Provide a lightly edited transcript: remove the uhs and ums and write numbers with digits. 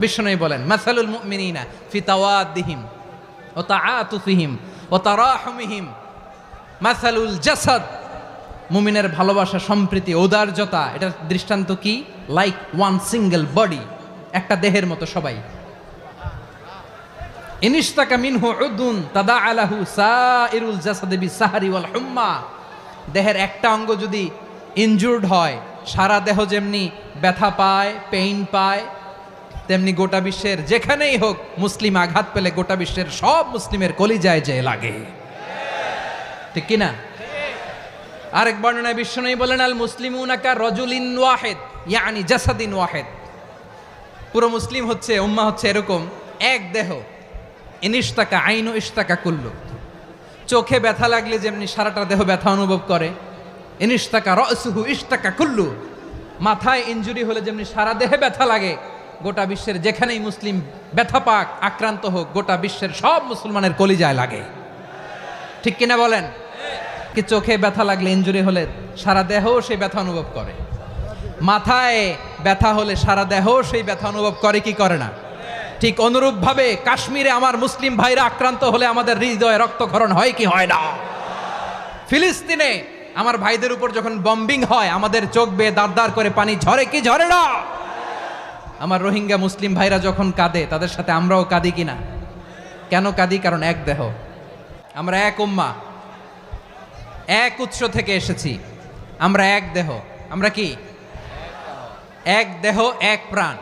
বিষ্ণু বলেন মাসালুল মুমিনিনা ফি তাওয়াদ্দিহিম ওয়া তাআতুফিহিম ওয়া তারাহুমিহিম মাসালুল জাসাদ। মুমিনের ভালোবাসা, সম্প্রীতি, ঔদার্যতা, এটার দৃষ্টান্ত কি? লাইক ওয়ান সিঙ্গেল বডি, একটা দেহের মতো সবাই। ইনিশতাকা মিনহু উদুন তাদাআ লাহু সাইরুল জাসাদি বিসাহরি ওয়াল হুম্মা। দেহের একটা অঙ্গ যদি ইনজুর্ড হয়, সারা দেহ যেমনি ব্যথা পায়, পেইন পায়, তেমনি গোটা বিশ্বের যেখানেই হোক মুসলিম আঘাত পেলে গোটা বিশ্বের সব মুসলিমের কলিজায় যে লাগে, ঠিক কিনা? আরেক বর্ণনায় বিশ্বনবী বলেন আল মুসলিমুনা কা রাজুলিন ওয়াহিদ ইয়ানি জাসাদিন ওয়াহিদ। পুরো মুসলিম হচ্ছে, উম্মাহ হচ্ছে এরকম এক দেহ। ইনিশতাকা আইনু ইশতাকা কুল্লু। চোখে ব্যথা লাগলে যেমনি সারাটা দেহ ব্যথা অনুভব করে, ইনিশতাকা রাসুহু ইশতাকা কুল্লু। মাথায় ইনজুরি হলে যেমনি সারা দেহে ব্যথা লাগে, গোটা বিশ্বের যেখানেই মুসলিম ব্যথা পাক, আক্রান্ত হোক, গোটা বিশ্বের সব মুসলমানের কলিজায় লাগে, ঠিক কিনা বলেন? কি চোখে ব্যথা লাগলে, ইনজুরি হলে সারা দেহ সেই ব্যথা অনুভব করে, মাথায় ব্যথা হলে সারা দেহ সেই ব্যথা অনুভব করে কি করে না? ঠিক অনুরূপভাবে কাশ্মীরে আমার মুসলিম ভাইরা আক্রান্ত হলে আমাদের হৃদয়ে রক্তক্ষরণ হয় কি হয় না? ফিলিস্তিনে আমার ভাইদের উপর যখন বম্বিং হয় আমাদের চোখ বেয়ে দাঁড় দাঁড় করে পানি ঝরে কি ঝরে না? আমার রোহিঙ্গা মুসলিম ভাইরা যখন কাঁদে তাদের সাথে আমরাও কাঁদি কিনা? কেন কাঁদি? কারণ এক দেহ, আমরা এক উম্মাহ, এক উৎস থেকে এসেছি, আমরা এক দেহ। আমরা কি? এক দেহ, এক প্রাণ।